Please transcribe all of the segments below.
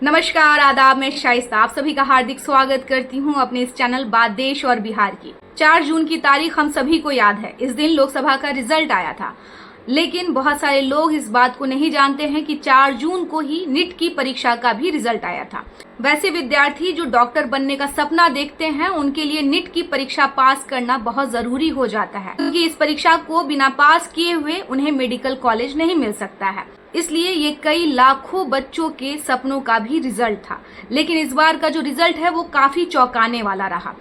नमस्कार, आदाब, मैं शाइस्ता आप सभी का हार्दिक स्वागत करती हूं अपने इस चैनल बात देश और बिहार की। 4 जून की तारीख हम सभी को याद है। इस दिन लोकसभा का रिजल्ट आया था, लेकिन बहुत सारे लोग इस बात को नहीं जानते हैं कि 4 जून को ही नीट की परीक्षा का भी रिजल्ट आया था। वैसे विद्यार्थी जो डॉक्टर बनने का सपना देखते हैं, उनके लिए नीट की परीक्षा पास करना बहुत जरूरी हो जाता है, क्योंकि इस परीक्षा को बिना पास किए हुए उन्हें मेडिकल कॉलेज नहीं मिल सकता है। इसलिए ये कई लाखों बच्चों के सपनों का भी रिजल्ट था। लेकिन इस बार का जो रिजल्ट है वो काफी चौंकाने वाला रहा।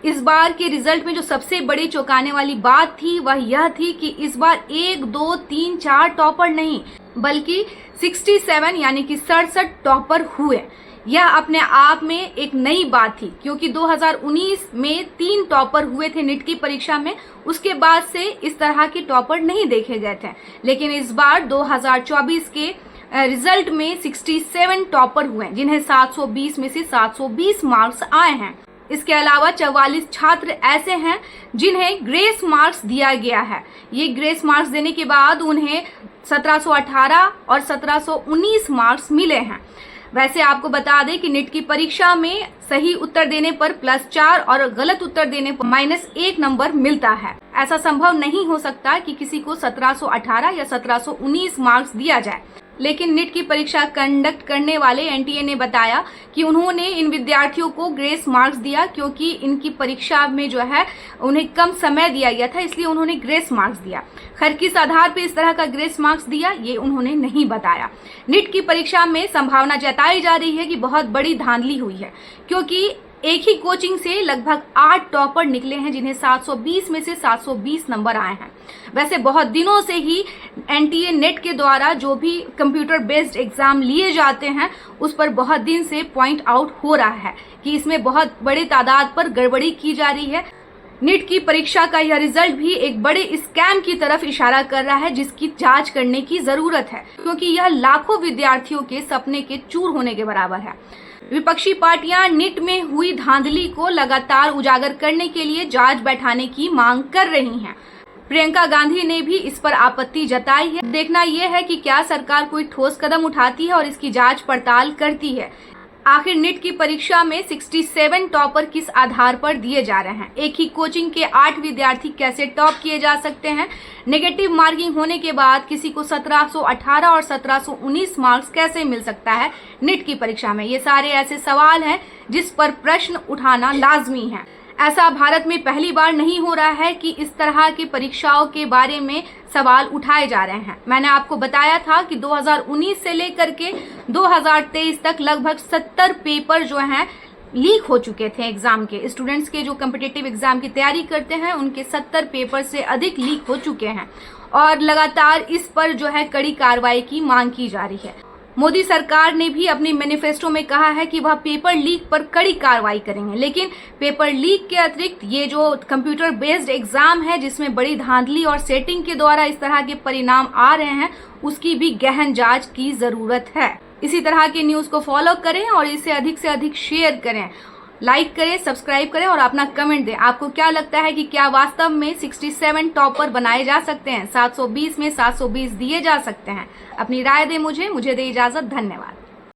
इस बार के रिजल्ट में जो सबसे बड़ी चौंकाने वाली बात थी वह यह थी कि इस बार 1, 2, 3, 4 टॉपर नहीं, बल्कि 67 यानी कि 67 टॉपर हुए। यह अपने आप में एक नई बात थी, क्योंकि 2019 में 3 टॉपर हुए थे नीट की परीक्षा में। उसके बाद से इस तरह के टॉपर नहीं देखे गए थे। लेकिन इस बार 2024 के रिजल्ट में 67 टॉपर हुए, जिन्हें 720 में से 720 मार्क्स आए हैं। इसके अलावा 44 छात्र ऐसे हैं जिन्हें ग्रेस मार्क्स दिया गया है। ये ग्रेस मार्क्स देने के बाद उन्हें 1718 और 1719 मार्क्स मिले हैं। वैसे आपको बता दें कि नीट की परीक्षा में सही उत्तर देने पर +4 और गलत उत्तर देने पर -1 नंबर मिलता है। ऐसा संभव नहीं हो सकता कि किसी को 1718 या 1719 मार्क्स दिया जाए। लेकिन नीट की परीक्षा कंडक्ट करने वाले एनटीए ने बताया कि उन्होंने इन विद्यार्थियों को ग्रेस मार्क्स दिया, क्योंकि इनकी परीक्षा में जो है उन्हें कम समय दिया गया था, इसलिए उन्होंने ग्रेस मार्क्स दिया। खैर, किस आधार पर इस तरह का ग्रेस मार्क्स दिया ये उन्होंने नहीं बताया। नीट की परीक्षा में संभावना जताई जा रही है कि बहुत बड़ी धांधली हुई है, क्योंकि एक ही कोचिंग से लगभग 8 टॉपर निकले हैं, जिन्हें 720 में से 720 नंबर आए हैं। वैसे बहुत दिनों से ही एनटीए नेट के द्वारा जो भी कंप्यूटर बेस्ड एग्जाम लिए जाते हैं, उस पर बहुत दिन से पॉइंट आउट हो रहा है कि इसमें बहुत बड़े तादाद पर गड़बड़ी की जा रही है। नीट की परीक्षा का यह रिजल्ट भी एक बड़े स्कैम की तरफ इशारा कर रहा है, जिसकी जांच करने की जरूरत है, क्योंकि यह लाखों विद्यार्थियों के सपने के चूर होने के बराबर है। विपक्षी पार्टियां नीट में हुई धांधली को लगातार उजागर करने के लिए जांच बैठाने की मांग कर रही हैं। प्रियंका गांधी ने भी इस पर आपत्ति जताई है। देखना यह है कि क्या सरकार कोई ठोस कदम उठाती है और इसकी जांच पड़ताल करती है। आखिर नीट की परीक्षा में 67 टॉपर किस आधार पर दिए जा रहे हैं? एक ही कोचिंग के 8 विद्यार्थी कैसे टॉप किए जा सकते हैं? नेगेटिव मार्किंग होने के बाद किसी को 1718 और 1719 मार्क्स कैसे मिल सकता है नीट की परीक्षा में? ये सारे ऐसे सवाल हैं जिस पर प्रश्न उठाना लाजमी है। ऐसा भारत में पहली बार नहीं हो रहा है कि इस तरह की परीक्षाओं के बारे में सवाल उठाए जा रहे हैं। मैंने आपको बताया था कि 2019 से लेकर के 2023 तक लगभग 70 पेपर जो हैं लीक हो चुके थे एग्जाम के। स्टूडेंट्स के जो कॉम्पिटिटिव एग्जाम की तैयारी करते हैं, उनके 70 पेपर से अधिक लीक हो चुके हैं और लगातार इस पर जो है कड़ी कार्रवाई की मांग की जा रही है। मोदी सरकार ने भी अपनी मैनिफेस्टो में कहा है कि वह पेपर लीक पर कड़ी कार्रवाई करेंगे। लेकिन पेपर लीक के अतिरिक्त ये जो कंप्यूटर बेस्ड एग्जाम है, जिसमें बड़ी धांधली और सेटिंग के द्वारा इस तरह के परिणाम आ रहे हैं, उसकी भी गहन जांच की जरूरत है। इसी तरह के न्यूज को फॉलो करें और इसे अधिक से अधिक शेयर करें, लाइक करें, सब्सक्राइब करें और अपना कमेंट दें। आपको क्या लगता है कि क्या वास्तव में 67 टॉपर बनाए जा सकते हैं? 720 में 720 दिए जा सकते हैं? अपनी राय दें मुझे दे इजाजत। धन्यवाद।